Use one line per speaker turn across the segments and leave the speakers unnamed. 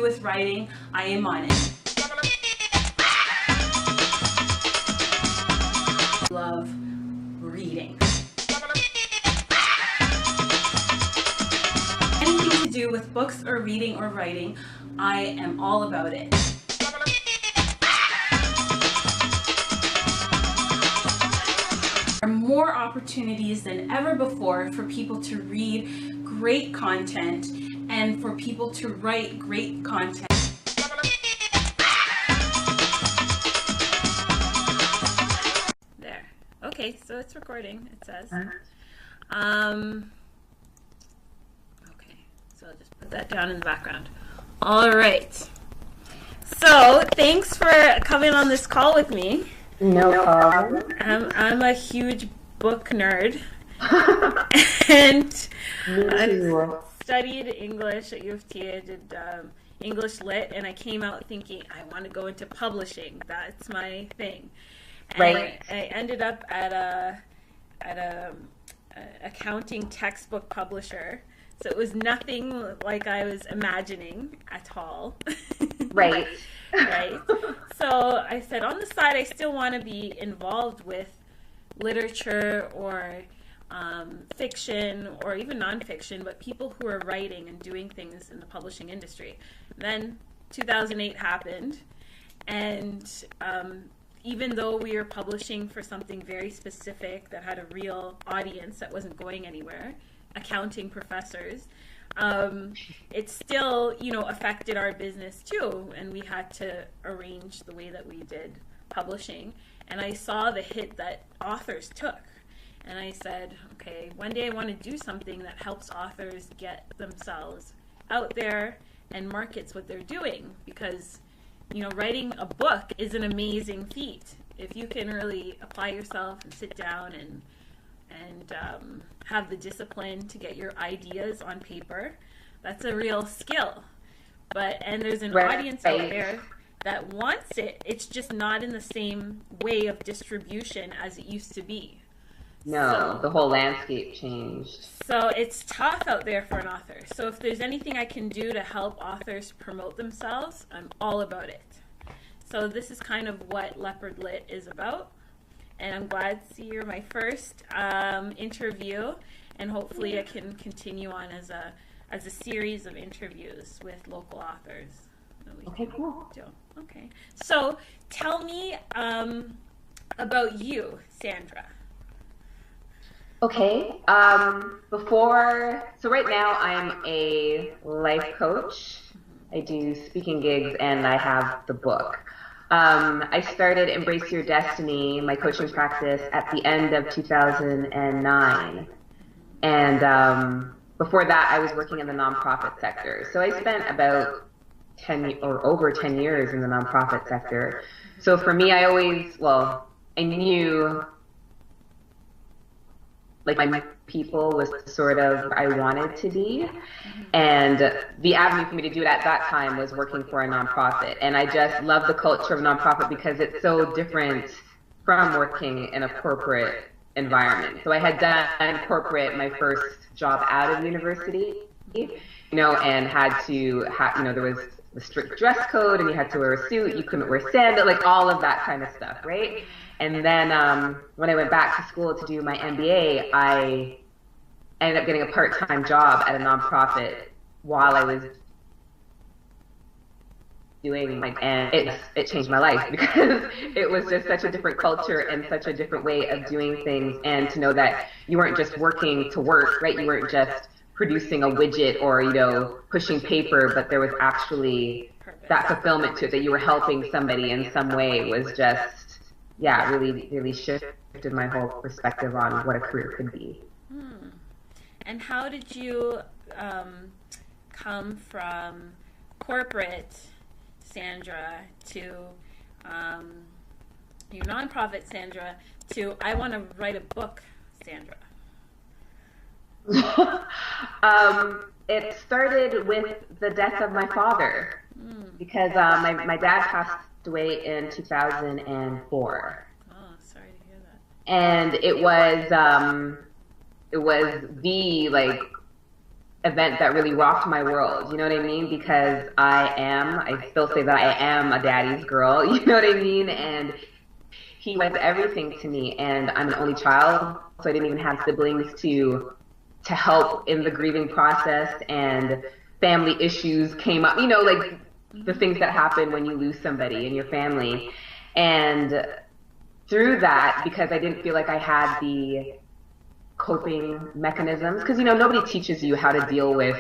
do with writing, I am on it. Love reading. Anything to do with books or reading or writing, I am all about it. There are more opportunities than ever before for people to read great content and for people to write great content. There. Okay, so it's recording, it says. Okay, so I'll just put that down in the background. All right. So thanks for coming on this call with me.
No problem.
I'm a huge book nerd. And I studied English at U of T. I did English Lit, and I came out thinking I want to go into publishing. That's my thing. And
Right.
I ended up at a accounting textbook publisher. So it was nothing like I was imagining at all.
Right.
Right. So I said, on the side, I still want to be involved with literature or fiction or even nonfiction, but people who are writing and doing things in the publishing industry. Then 2008 happened, and even though we were publishing for something very specific that had a real audience that wasn't going anywhere, accounting professors, it still, affected our business too, and we had to arrange the way that we did publishing. And I saw the hit that authors took, and I said, okay, one day I want to do something that helps authors get themselves out there and markets what they're doing, because writing a book is an amazing feat. If you can really apply yourself and sit down and have the discipline to get your ideas on paper, that's a real skill. And there's an audience out there that wants it. It's just not in the same way of distribution as it used to be.
No, the whole landscape changed.
So it's tough out there for an author. So if there's anything I can do to help authors promote themselves, I'm all about it. So this is kind of what Leopard Lit is about. And I'm glad to see you're my first interview, and hopefully I can continue on as a series of interviews with local authors.
Okay, cool.
Okay, so tell me about you, Sandra.
Okay. So right now I'm a life coach. I do speaking gigs, and I have the book. I started Embrace Your Destiny, my coaching practice, at the end of 2009. And before that, I was working in the nonprofit sector. So I spent about 10 or over 10 years in the nonprofit sector. So for me, I knew like my people was sort of where I wanted to be. And the avenue for me to do it at that time was working for a nonprofit. And I just love the culture of nonprofit because it's so different from working in a corporate environment. So I had done corporate my first job out of university, and had to there was a strict dress code, and you had to wear a suit, you couldn't wear sandals, like all of that kind of stuff, right? And then when I went back to school to do my MBA, I ended up getting a part-time job at a nonprofit while I was doing and it changed my life because it was just such a different culture and such a different way of doing things, and to know that you weren't just working to work, right? You weren't just producing a widget or pushing paper, but there was actually that fulfillment to it, that you were helping somebody in some way, was just really shifted my whole perspective on what a career could be.
And how did you come from corporate Sandra to your nonprofit Sandra to I want to write a book Sandra?
It started with the death of my father, because my dad passed away in 2004.
Oh, sorry to hear that.
And it was the event that really rocked my world. You know what I mean? Because I still say that I am a daddy's girl. You know what I mean? And he was everything to me. And I'm an only child, so I didn't even have siblings to help in the grieving process, and family issues came up, you know, like the things that happen when you lose somebody in your family. And through that, because I didn't feel like I had the coping mechanisms, because, you know, nobody teaches you how to deal with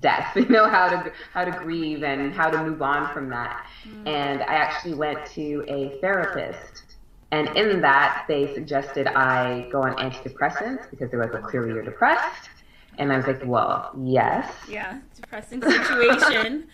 death, you know, how to grieve and how to move on from that. And I actually went to a therapist. And in that, they suggested I go on antidepressants because they were like, well, clearly you're depressed. And I was like, well, yes.
Yeah, depressing situation.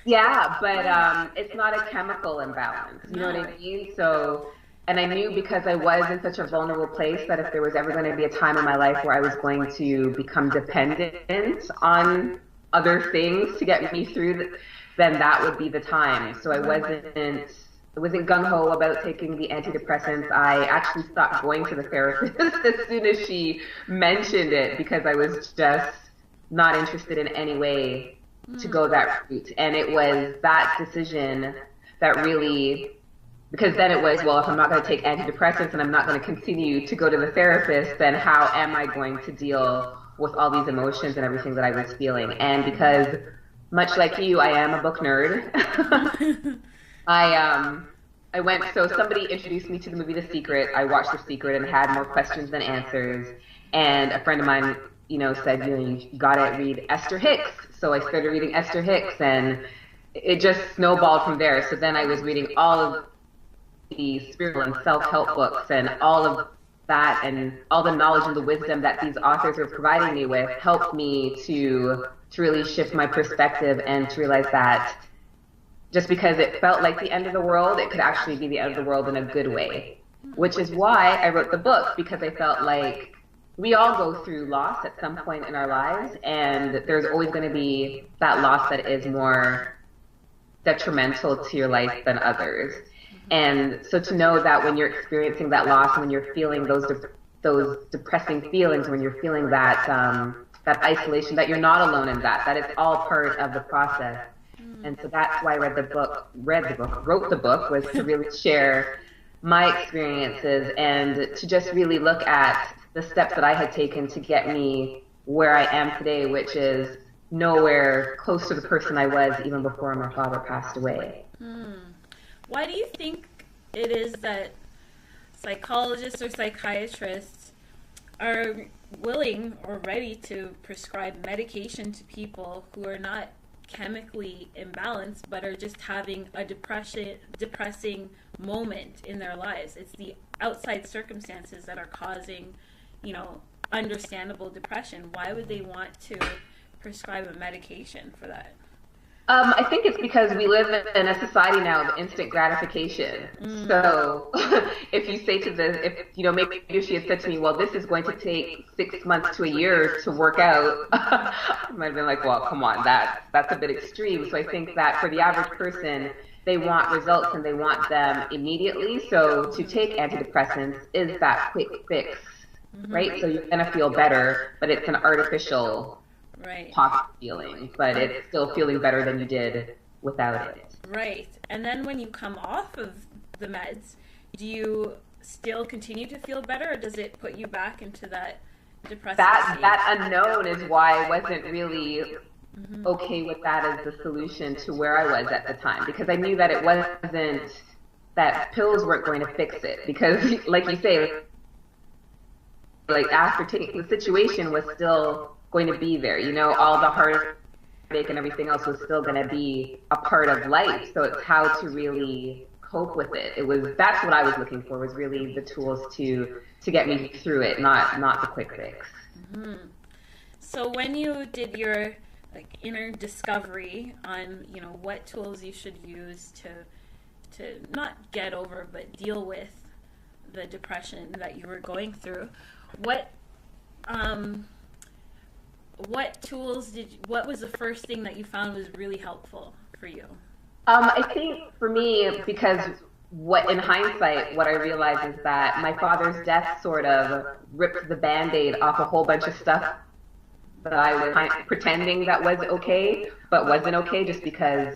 Yeah, but it's not a chemical imbalance. You know what I mean? So, and I knew because I was in such a vulnerable place that if there was ever going to be a time in my life where I was going to become dependent on other things to get me through, then that would be the time. So I wasn't gung-ho about taking the antidepressants. I actually stopped going to the therapist as soon as she mentioned it because I was just not interested in any way to go that route. And it was that decision that really, because then it was, well, if I'm not going to take antidepressants and I'm not going to continue to go to the therapist, then how am I going to deal with all these emotions and everything that I was feeling? And because, much like you, I am a book nerd. I went, so somebody introduced me to the movie The Secret. I watched The Secret and had more questions than answers. And a friend of mine, you know, said, you know, you gotta read Esther Hicks. So I started reading Esther Hicks, and it just snowballed from there. So then I was reading all of the spiritual and self-help books, and all of that, and all the knowledge and the wisdom that these authors are providing me with helped me to really shift my perspective and to realize that just because it felt like the end of the world, it could actually be the end of the world in a good way, which is why I wrote the book, because I felt like we all go through loss at some point in our lives, and there's always going to be that loss that is more detrimental to your life than others. And so to know that when you're experiencing that loss, when you're feeling those depressing feelings, when you're feeling that that isolation, that you're not alone in that it's all part of the process. And so that's why I wrote the book, was to really share my experiences and to just really look at the steps that I had taken to get me where I am today, which is nowhere close to the person I was even before my father passed away.
Why do you think it is that psychologists or psychiatrists are willing or ready to prescribe medication to people who are not chemically imbalanced but are just having a depressing moment in their lives? It's the outside circumstances that are causing, you know, understandable depression. Why would they want to prescribe a medication for that?
I think it's because we live in a society now of instant gratification. So if you say if you know, maybe she had said to me, well, this is going to take 6 months to a year to work out, I might have been like, well, come on, that's a bit extreme. So I think that for the average person, they want results and they want them immediately. So to take antidepressants is that quick fix, right? So you're going to feel better, but it's an artificial positive feeling, but it's still feeling better than you did without it.
Right. And then when you come off of the meds, do you still continue to feel better, or does it put you back into that depressive state?
That unknown is why I wasn't really okay with that as the solution to where I was at the time, because I knew that it wasn't, that pills weren't going to fix it, because like you say, like after taking, the situation was still going to be there, you know, all the heartache and everything else was still going to be a part of life. So it's how to really cope with it. That's what I was looking for, was really the tools to get me through it, not the quick fix.
So when you did your inner discovery on, you know, what tools you should use to not get over but deal with the depression that you were going through, what tools what was the first thing that you found was really helpful for you?
I think for me, because in hindsight, what I realized is that my father's death sort of ripped the Band-Aid off a whole bunch of stuff that I was pretending that was okay, but wasn't okay just because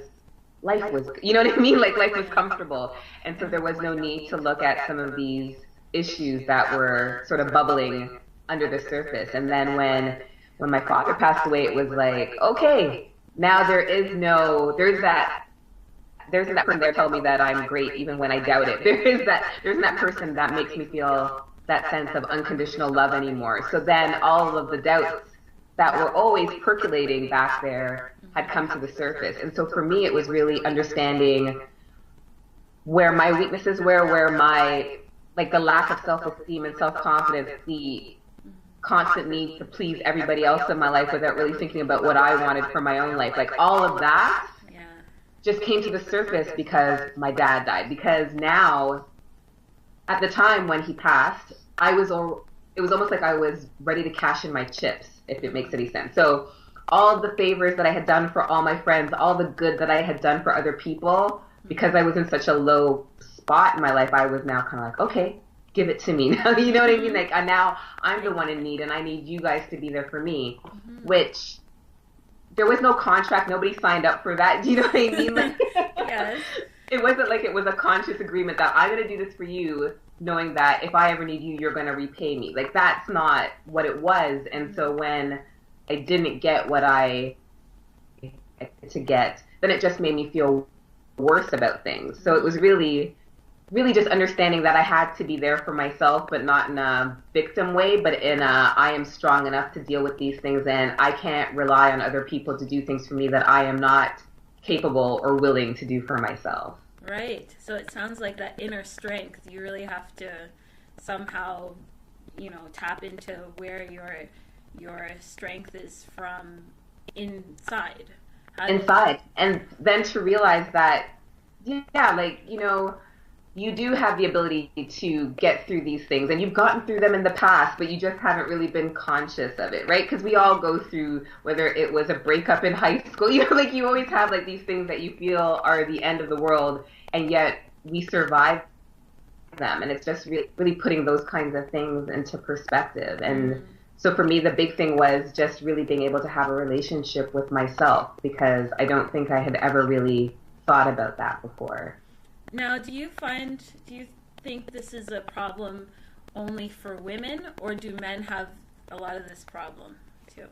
life was, you know what I mean? Like life was comfortable. And so there was no need to look at some of these issues that were sort of bubbling under the surface. And then when my father passed away, it was like, okay, now there's that person there telling me that I'm great even when I doubt it. There's that person that makes me feel that sense of unconditional love anymore. So then all of the doubts that were always percolating back there had come to the surface. And so for me, it was really understanding where my weaknesses were, where my, like the lack of self-esteem and self-confidence, the constant need to please everybody else in my life without really thinking about what I wanted for my own life. Like all of that just came to the surface because my dad died. Because now, at the time when he passed, it was almost like I was ready to cash in my chips, if it makes any sense. So all of the favors that I had done for all my friends, all the good that I had done for other people, because I was in such a low spot in my life, I was now kind of like, okay, give it to me now. You know what I mean? Like now I'm the one in need, and I need you guys to be there for me, which there was no contract. Nobody signed up for that. Do you know what I mean? Like,
yes.
It wasn't like it was a conscious agreement that I'm going to do this for you, knowing that if I ever need you, you're going to repay me. Like that's not what it was. And so when I didn't get what I had to get, then it just made me feel worse about things. So it was really just understanding that I had to be there for myself, but not in a victim way, but in a, I am strong enough to deal with these things, and I can't rely on other people to do things for me that I am not capable or willing to do for myself.
Right. So it sounds like that inner strength, you really have to somehow, tap into where your strength is from inside.
Inside. And then to realize that, you do have the ability to get through these things, and you've gotten through them in the past, but you just haven't really been conscious of it, right? Because we all go through, whether it was a breakup in high school, you always have like these things that you feel are the end of the world, and yet we survive them. And it's just really putting those kinds of things into perspective. And so for me, the big thing was just really being able to have a relationship with myself, because I don't think I had ever really thought about that before.
Now, do you think this is a problem only for women, or do men have a lot of this problem too?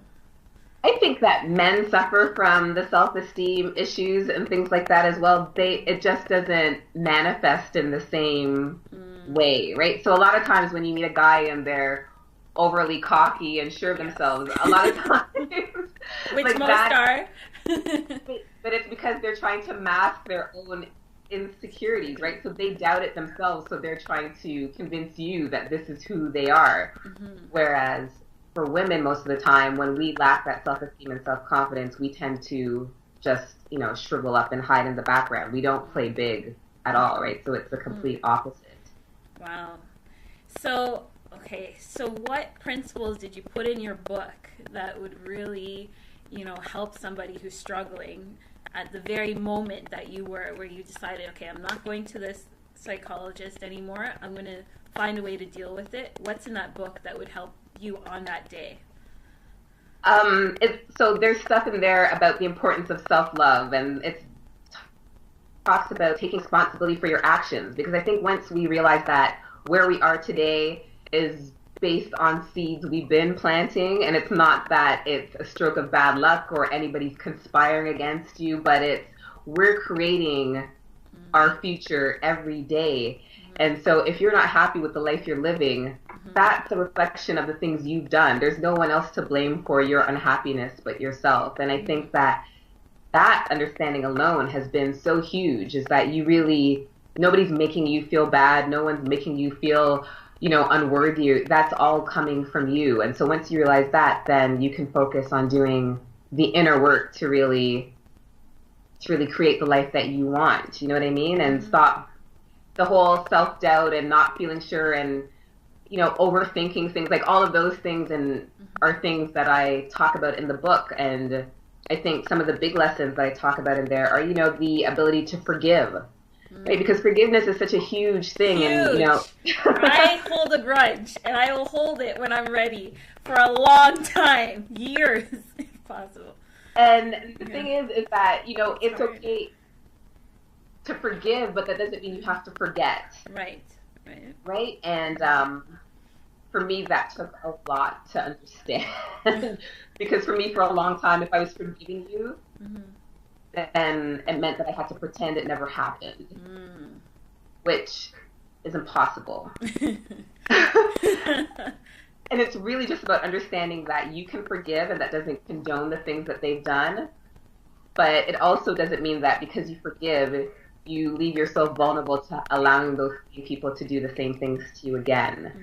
I think that men suffer from the self-esteem issues and things like that as well. It just doesn't manifest in the same way, right? So a lot of times when you meet a guy and they're overly cocky and sure of themselves, a lot of times
which like most are.
But it's because they're trying to mask their own insecurities, right? So they doubt it themselves, so they're trying to convince you that this is who they are. Whereas for women, most of the time, when we lack that self-esteem and self-confidence, we tend to just, shrivel up and hide in the background. We don't play big at all, right? So it's the complete opposite.
Wow. So what principles did you put in your book that would really, help somebody who's struggling at the very moment that where you decided, okay, I'm not going to this psychologist anymore. I'm going to find a way to deal with it. What's in that book that would help you on that day?
So there's stuff in there about the importance of self-love, and it talks about taking responsibility for your actions, because I think once we realize that where we are today is based on seeds we've been planting, and it's not that it's a stroke of bad luck or anybody's conspiring against you, but we're creating our future every day. And so if you're not happy with the life you're living, that's a reflection of the things you've done. There's no one else to blame for your unhappiness but yourself. And I think that understanding alone has been so huge, is that nobody's making you feel bad. No one's making you feel unworthy. That's all coming from you. And so once you realize that, then you can focus on doing the inner work to really create the life that you want. You know what I mean? And stop the whole self-doubt and not feeling sure and, overthinking things, like all of those things are things that I talk about in the book. And I think some of the big lessons that I talk about in there are, the ability to forgive. right? Because forgiveness is such a huge thing.
Huge.
And, you know,
I hold a grudge, and I will hold it when I'm ready for a long time, years, if possible.
And the thing is that, you know, it's okay to forgive, but that doesn't mean you have to forget.
Right.
Right? And for me, that took a lot to understand. Because for me, for a long time, if I was forgiving you, then it meant that I had to pretend it never happened, which is impossible. And it's really just about understanding that you can forgive, and that doesn't condone the things that they've done. But it also doesn't mean that because you forgive, you leave yourself vulnerable to allowing those people to do the same things to you again.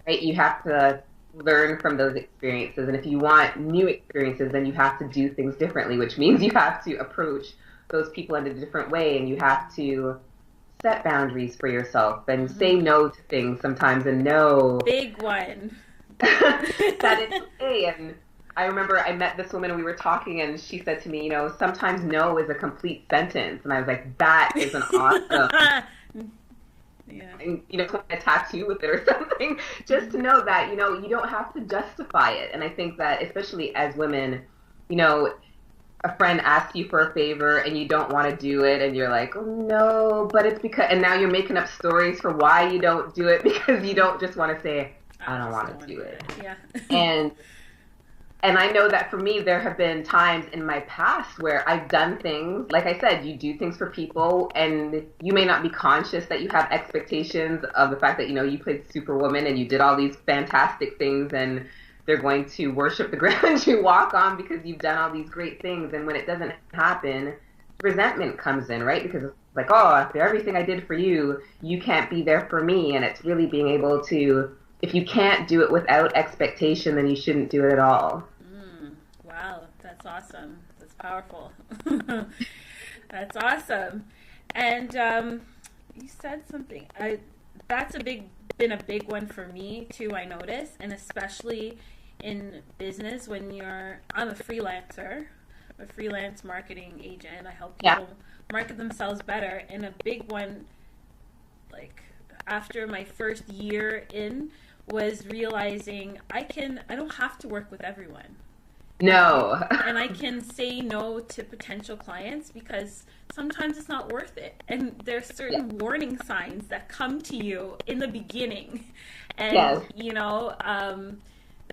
Right? You have to learn from those experiences. And if you want new experiences, then you have to do things differently, which means you have to approach those people in a different way, and you have to set boundaries for yourself and say no to things sometimes, and know
big one
that it's okay. And I remember I met this woman and we were talking, and she said to me, you know, sometimes no is a complete sentence. And I was like, that is an awesome and, you know, a tattoo with it or something, just to know that, you know, you don't have to justify it. And I think that especially as women, you know, a friend asks you for a favor and you don't want to do it, and you're like, oh no, but it's because, and now you're making up stories for why you don't do it, because you don't just want to say, I don't want to do it.
Yeah.
And I know that for me, there have been times in my past where I've done things, like I said, you do things for people, and you may not be conscious that you have expectations of the fact that, you know, you played Superwoman and you did all these fantastic things, and they're going to worship the ground you walk on because you've done all these great things. And when it doesn't happen, resentment comes in, right? Because it's like, oh, after everything I did for you, you can't be there for me. And it's really being able to, if you can't do it without expectation, then you shouldn't do it at all.
Wow, that's awesome. That's powerful. That's awesome. And you said something. That's been a big one for me too, I notice, and especially in business when I'm a freelancer, a freelance marketing agent. I help people market themselves better. And a big one, like after my first year in, was realizing I don't have to work with everyone.
No.
And I can say no to potential clients because sometimes it's not worth it. And there's certain warning signs that come to you in the beginning. And, you know,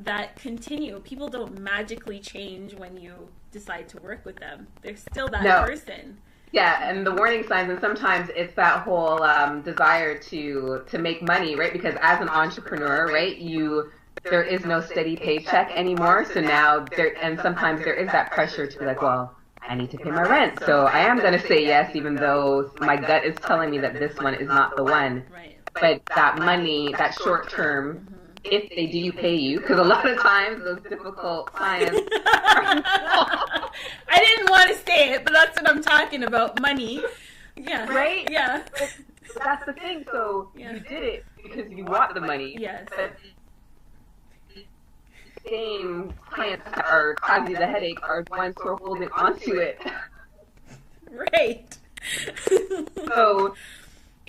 that continue. People don't magically change when you decide to work with them. They're still that person.
Yeah, and the warning signs, and sometimes it's that whole desire to make money, right? Because as an entrepreneur, right, there is no steady paycheck anymore. So now sometimes there is that pressure to be like, well, I need to pay my rent. So I am going to say yes, even though my gut is telling me that this one is not the one.
Right.
But that money, that short term, if they do pay you, because a lot of times those difficult clients
I didn't want to say it, but that's what I'm talking about, money. Yeah.
Right?
Yeah.
That's the thing. So you did it because you want the money.
Yes.
But same clients that are causing you the headache are the ones who are holding onto it.
Right.
So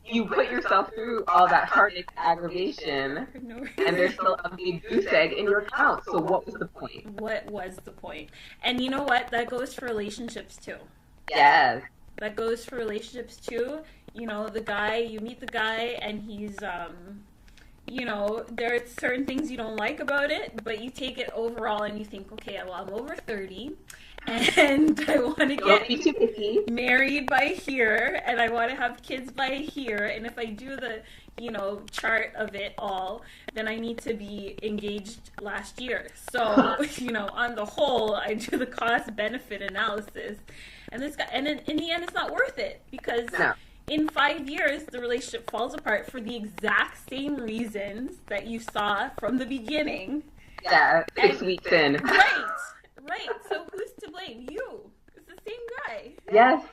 you put yourself through all that heartache, aggravation, and there's still a big goose egg in your account. So what was the point?
What was the point? And you know what? That goes for relationships too.
Yes.
That goes for relationships too. You know, you meet the guy and he's, you know, there are certain things you don't like about it, but you take it overall and you think, okay, well, I'm over 30 and I want to get married by here and I want to have kids by here. And if I do the, you know, chart of it all, then I need to be engaged last year. So, you know, on the whole, I do the cost benefit analysis and in the end, it's not worth it because in 5 years, the relationship falls apart for the exact same reasons that you saw from the beginning.
Yeah, 6 weeks in.
Right. So who's to blame? You. It's the same guy.
Yes.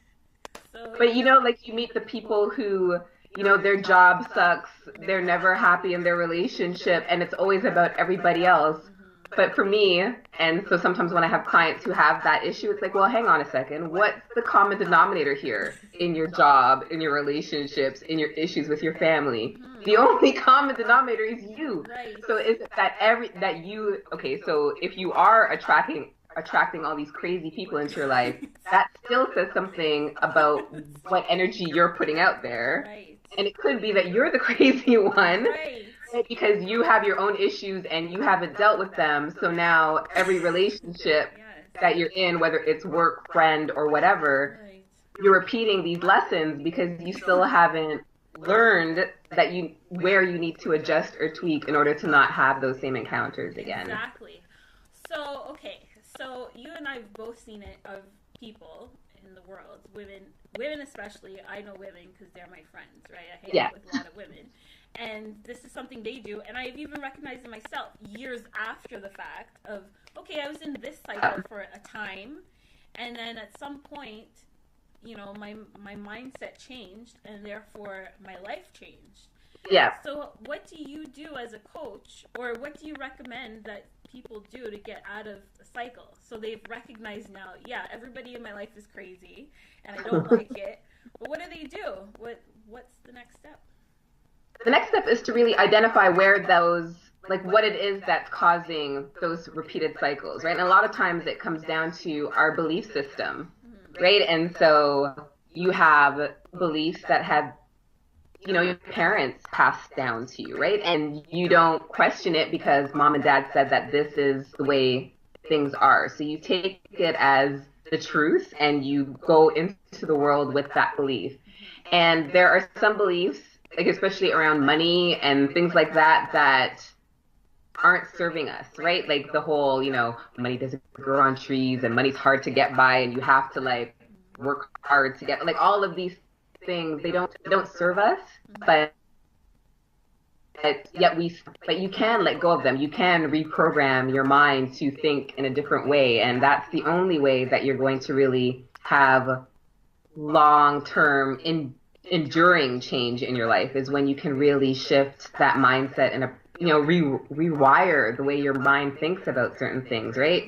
So,
but, you know, like you meet the people who, you know, their job sucks. They're never happy in their relationship. And it's always about everybody else. But for me, and so sometimes when I have clients who have that issue, it's like, well, hang on a second. What's the common denominator here in your job, in your relationships, in your issues with your family? The only common denominator is you.
Right.
So is it that you, okay, so if you are attracting all these crazy people into your life, that still says something about what energy you're putting out there.
Right.
And it could be that you're the crazy one.
Right.
Because you have your own issues and you haven't dealt with them. So now every relationship that you're in, whether it's work, friend, or whatever, you're repeating these lessons because you still haven't learned that where you need to adjust or tweak in order to not have those same encounters again.
Exactly. So, okay. So you and I have both seen it of people in the world, women especially. I know women because they're my friends, right? I hang out with a lot of women. And this is something they do, and I've even recognized in myself years after the fact of, okay, I was in this cycle for a time, and then at some point, you know, my mindset changed, and therefore my life changed.
Yeah.
So what do you do as a coach, or what do you recommend that people do to get out of the cycle? So they've recognized now, yeah, everybody in my life is crazy, and I don't like it, but what do they do? What's the next step?
The next step is to really identify where those, like what it is that's causing those repeated cycles, right? And a lot of times it comes down to our belief system, right? And so you have beliefs that have, you know, your parents passed down to you, right? And you don't question it because mom and dad said that this is the way things are. So you take it as the truth and you go into the world with that belief. And there are some beliefs, like especially around money and things like that, that aren't serving us, right? Like the whole, you know, money doesn't grow on trees and money's hard to get by and you have to like work hard to get, like all of these things, they don't serve us, but you can let go of them. You can reprogram your mind to think in a different way. And that's the only way that you're going to really have long-term enduring change in your life, is when you can really shift that mindset and rewire the way your mind thinks about certain things, right?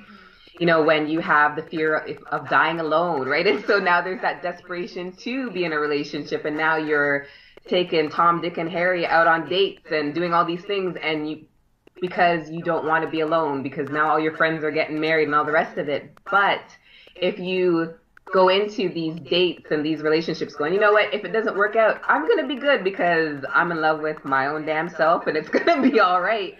You know, when you have the fear of dying alone, right? And so now there's that desperation to be in a relationship, and now you're taking Tom, Dick, and Harry out on dates and doing all these things, and because you don't want to be alone, because now all your friends are getting married and all the rest of it. But if you go into these dates and these relationships going, you know what, if it doesn't work out, I'm going to be good because I'm in love with my own damn self and it's going to be all right.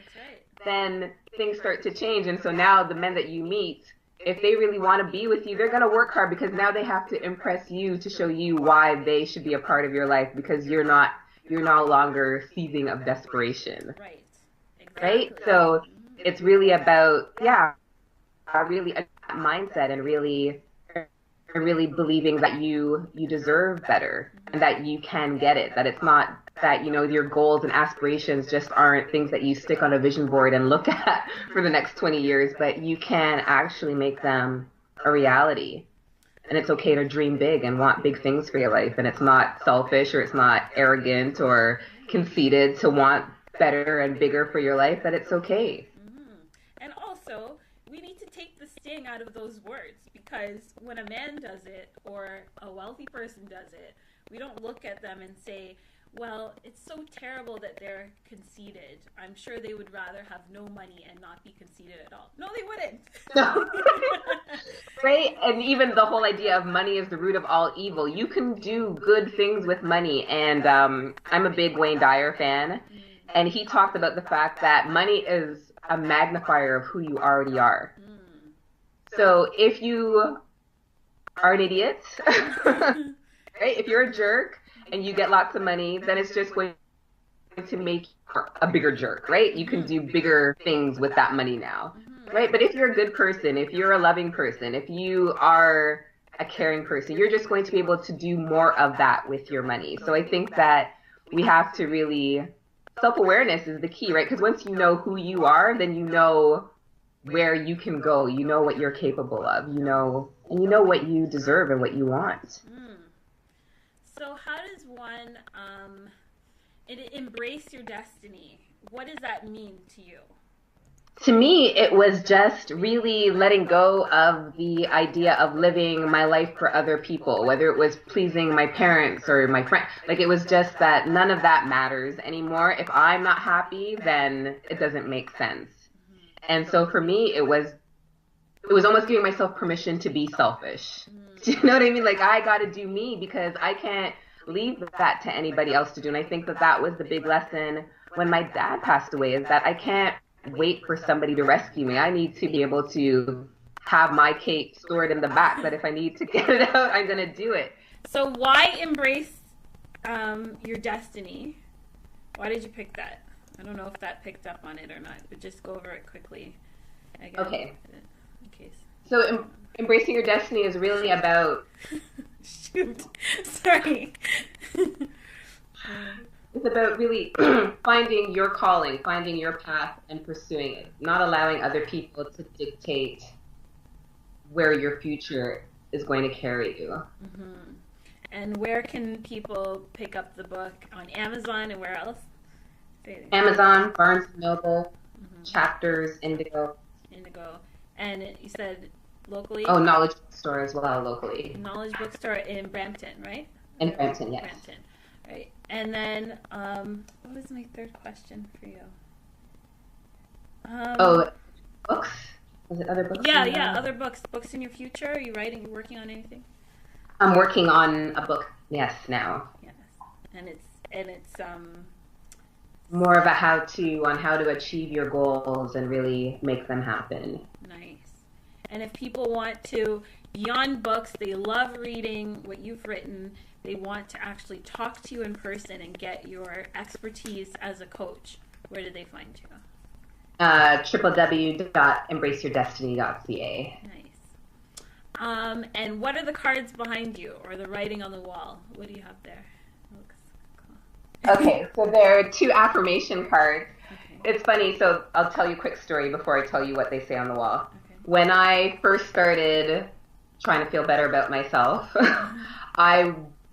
Then things start to change. And so now the men that you meet, if they really want to be with you, they're going to work hard because now they have to impress you to show you why they should be a part of your life, because you're no longer seething of desperation.
Right. Exactly.
Right? So it's really about, really a mindset and really believing that you deserve better and that you can get it, that it's not that, you know, your goals and aspirations just aren't things that you stick on a vision board and look at for the next 20 years, but you can actually make them a reality. And it's okay to dream big and want big things for your life. And it's not selfish or it's not arrogant or conceited to want better and bigger for your life, that it's okay.
And also, we need to take the sting out of those words, because when a man does it or a wealthy person does it, we don't look at them and say, well, it's so terrible that they're conceited. I'm sure they would rather have no money and not be conceited at all. No, they wouldn't.
No. Right? And even the whole idea of money is the root of all evil. You can do good things with money. And I'm a big Wayne Dyer fan. And he talked about the fact that money is a magnifier of who you already are. So if you are an idiot, right? If you're a jerk and you get lots of money, then it's just going to make you a bigger jerk, right? You can do bigger things with that money now, right? But if you're a good person, if you're a loving person, if you are a caring person, you're just going to be able to do more of that with your money. So I think that we have to really, self-awareness is the key, right? Because once you know who you are, then you know where you can go, you know what you're capable of, you know what you deserve and what you want.
So how does one embrace your destiny? What does that mean to you?
To me, it was just really letting go of the idea of living my life for other people, whether it was pleasing my parents or my friend. Like, it was just that none of that matters anymore. If I'm not happy, then it doesn't make sense. And so for me, it was almost giving myself permission to be selfish. Do you know what I mean? Like, I got to do me because I can't leave that to anybody else to do. And I think that that was the big lesson when my dad passed away, is that I can't wait for somebody to rescue me. I need to be able to have my cape stored in the back, that if I need to get it out, I'm going to do it.
So why embrace your destiny? Why did you pick that? I don't know if that picked up on it or not, but just go over it quickly. Again,
okay.
In case.
So embracing your destiny is really about...
Shoot. Sorry.
It's about really finding your calling, finding your path, and pursuing it. Not allowing other people to dictate where your future is going to carry you.
Mm-hmm. And where can people pick up the book? On Amazon and where else?
Amazon, Barnes & Noble, Chapters, Indigo.
Indigo. And you said locally?
Oh, Knowledge Bookstore as well, locally.
Knowledge Bookstore in Brampton, right?
In Brampton, yes.
Brampton. Right. And then, what was my third question for you?
Books? Was it other books?
Yeah, other books. Books in your future? Are you writing? Are you working on anything?
I'm working on a book, yes, now.
Yes. And it's
more of a how-to on how to achieve your goals and really make them happen.
Nice. And if people want to, beyond books, they love reading what you've written, they want to actually talk to you in person and get your expertise as a coach, where do they find you?
www.embraceyourdestiny.ca.
Nice. And what are the cards behind you, or the writing on the wall? What do you have there? Looks cool.
Okay, so there are 2 affirmation cards.
Okay.
It's funny, so I'll tell you a quick story before I tell you what they say on the wall.
Okay.
When I first started trying to feel better about myself,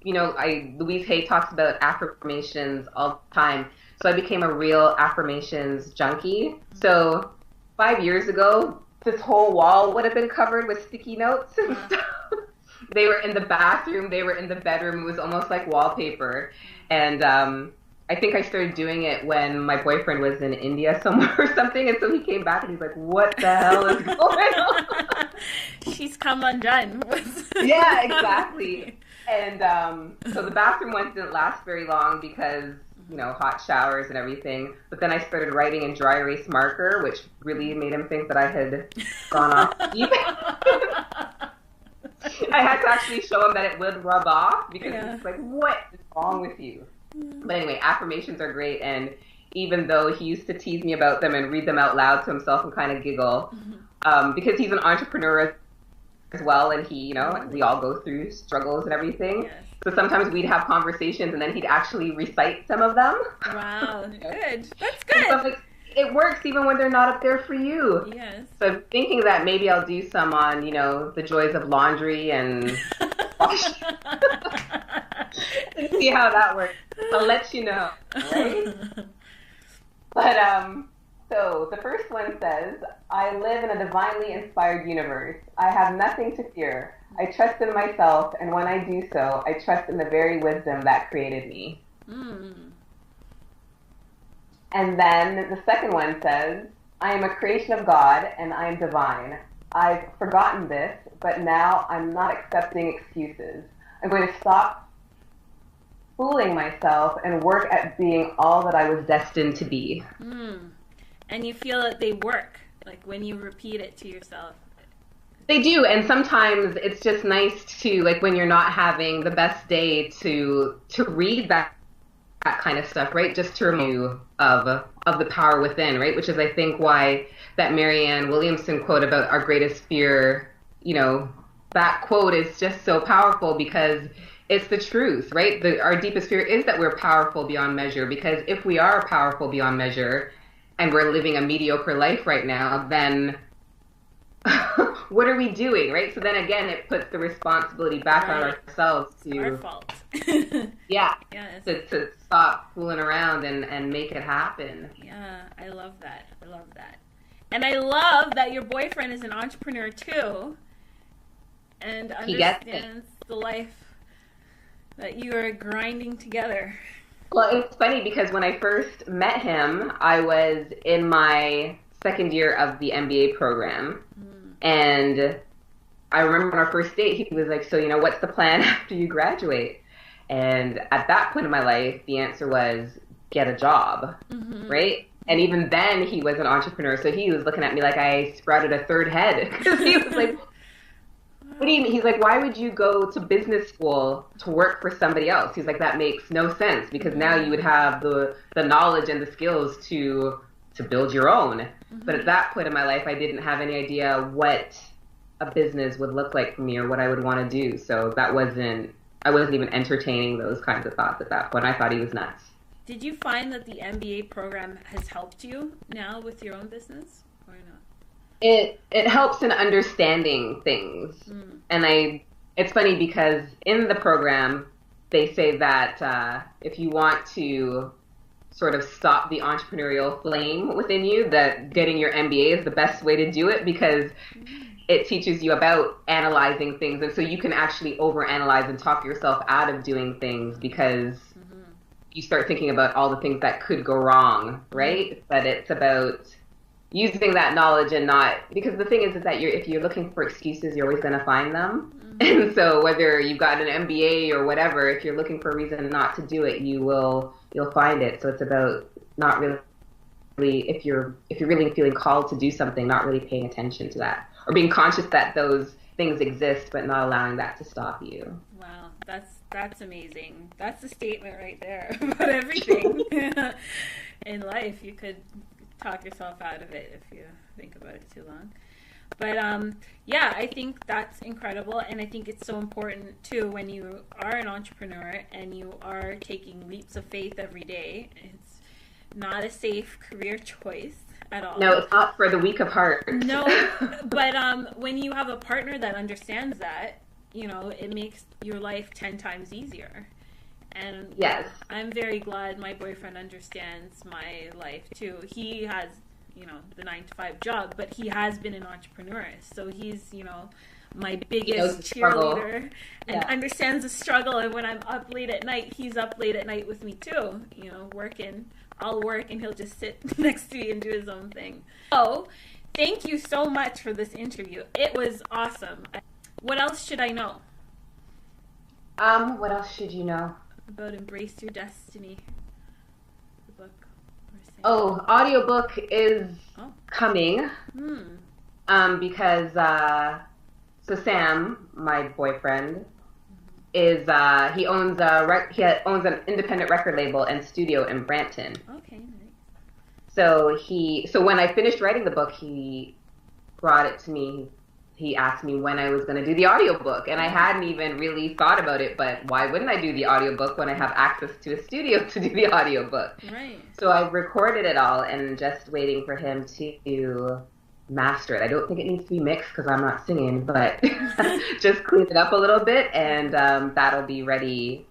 Louise Hay talks about affirmations all the time. So I became a real affirmations junkie. So 5 years ago, this whole wall would have been covered with sticky notes and stuff. They were in the bathroom, they were in the bedroom. It was almost like wallpaper. And I think I started doing it when my boyfriend was in India somewhere or something. And so he came back and he's like, what the hell is going on?
She's come undone.
Yeah, exactly. And so the bathroom ones didn't last very long because, hot showers and everything. But then I started writing in dry erase marker, which really made him think that I had gone off deep. I had to actually show him that it would rub off because he's like, what is wrong with you? But anyway, affirmations are great. And even though he used to tease me about them and read them out loud to himself and kind of giggle, because he's an entrepreneur as well, and he, we all go through struggles and everything. Yes. So sometimes we'd have conversations and then he'd actually recite some of them.
Wow, good. That's good.
So it works even when they're not up there for you.
Yes.
So I'm thinking that maybe I'll do some on, the joys of laundry and wash. And see how that works. I'll let you know. Right? But, so the first one says, I live in a divinely inspired universe. I have nothing to fear. I trust in myself, and when I do so, I trust in the very wisdom that created me. And then the second one says, I am a creation of God, and I am divine. I've forgotten this, but now I'm not accepting excuses. I'm going to stop fooling myself and work at being all that I was destined to be.
And you feel that they work, like when you repeat it to yourself.
They do, and sometimes it's just nice to, like when you're not having the best day, to read that kind of stuff, right? Just to remind you of the power within, right? Which is, I think, why that Marianne Williamson quote about our greatest fear, that quote is just so powerful because it's the truth, right? Our deepest fear is that we're powerful beyond measure, because if we are powerful beyond measure and we're living a mediocre life right now, then what are we doing, right? So then again, it puts the responsibility back on ourselves to...
Our fault.
Yeah.
Yes.
To stop fooling around and make it happen.
Yeah, I love that. And I love that your boyfriend is an entrepreneur too, and understands the life that you are grinding together.
Well, it's funny because when I first met him, I was in my second year of the MBA program. And I remember on our first date, he was like, so, what's the plan after you graduate? And at that point in my life, the answer was get a job, right? And even then, he was an entrepreneur. So he was looking at me like I sprouted a third head. Because he was like, what do you mean? He's like, why would you go to business school to work for somebody else? He's like, that makes no sense because now you would have the knowledge and the skills to build your own. But at that point in my life, I didn't have any idea what a business would look like for me or what I would want to do. So I wasn't even entertaining those kinds of thoughts at that point. I thought he was nuts.
Did you find that the MBA program has helped you now with your own business or not?
It helps in understanding things. And it's funny because in the program, they say that if you want to sort of stop the entrepreneurial flame within you, that getting your MBA is the best way to do it because it teaches you about analyzing things. And so you can actually overanalyze and talk yourself out of doing things because you start thinking about all the things that could go wrong, right? But it's about using that knowledge and not, because the thing is that if you're looking for excuses, you're always going to find them. And so whether you've got an MBA or whatever, if you're looking for a reason not to do it, you'll find it. So it's about not really, if you're really feeling called to do something, not really paying attention to that or being conscious that those things exist, but not allowing that to stop you.
Wow, that's amazing. That's a statement right there about everything in life. You could talk yourself out of it if you think about it too long. But yeah, I think that's incredible, and I think it's so important too when you are an entrepreneur and you are taking leaps of faith every day. It's not a safe career choice at all.
No, it's not for the weak of heart.
No, but when you have a partner that understands that, it makes your life 10 times easier. And
yes,
I'm very glad my boyfriend understands my life too. He has, the 9-to-5 job, but he has been an entrepreneur. So he's, my biggest cheerleader and understands the struggle. And when I'm up late at night, he's up late at night with me too, working. I'll work and he'll just sit next to me and do his own thing. So thank you so much for this interview. It was awesome. What else should I know?
What else should you know?
About Embrace Your Destiny, the book.
Audiobook is coming. Because so Sam, my boyfriend, is he owns an independent record label and studio in Brampton.
Okay, nice.
So when I finished writing the book, he brought it to me. He asked me when I was going to do the audiobook, and I hadn't even really thought about it, but why wouldn't I do the audiobook when I have access to a studio to do the audiobook?
Right.
So I recorded it all and just waiting for him to master it. I don't think it needs to be mixed because I'm not singing, but just clean it up a little bit, and that'll be ready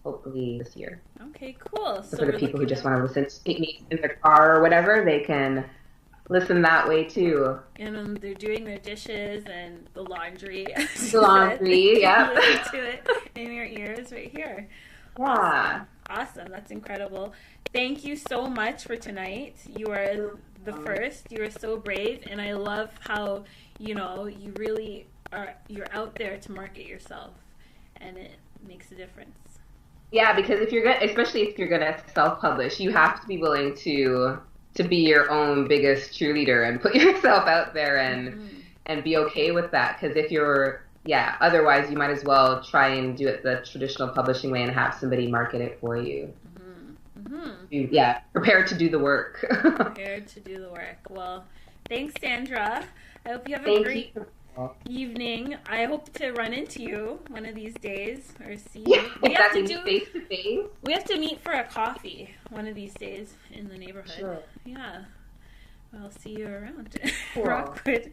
hopefully this year.
Okay, cool.
So for the people who just want to listen to me in their car or whatever, they can listen that way too.
And they're doing their dishes and the laundry.
The laundry, yeah.
Listen to it in your ears right here.
Yeah.
Awesome. That's incredible. Thank you so much for tonight. You are the first. You are so brave, and I love how you really you're out there to market yourself, and it makes a difference. Yeah,
because especially if you're gonna self-publish, you have to be willing to be your own biggest cheerleader and put yourself out there and be okay with that. Because if otherwise you might as well try and do it the traditional publishing way and have somebody market it for you. Prepared to do the work.
Prepared to do the work. Well, thanks, Sandra. I hope you have a great evening. I hope to run into you one of these days or see you.
Yeah, we have to meet face to face.
We have to meet for a coffee one of these days in the neighborhood.
Sure.
Yeah. I'll see you around.
Cool.
Rockwood.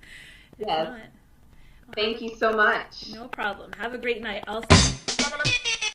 Yes. Thank you so much.
No problem. Have a great night. I'll see you.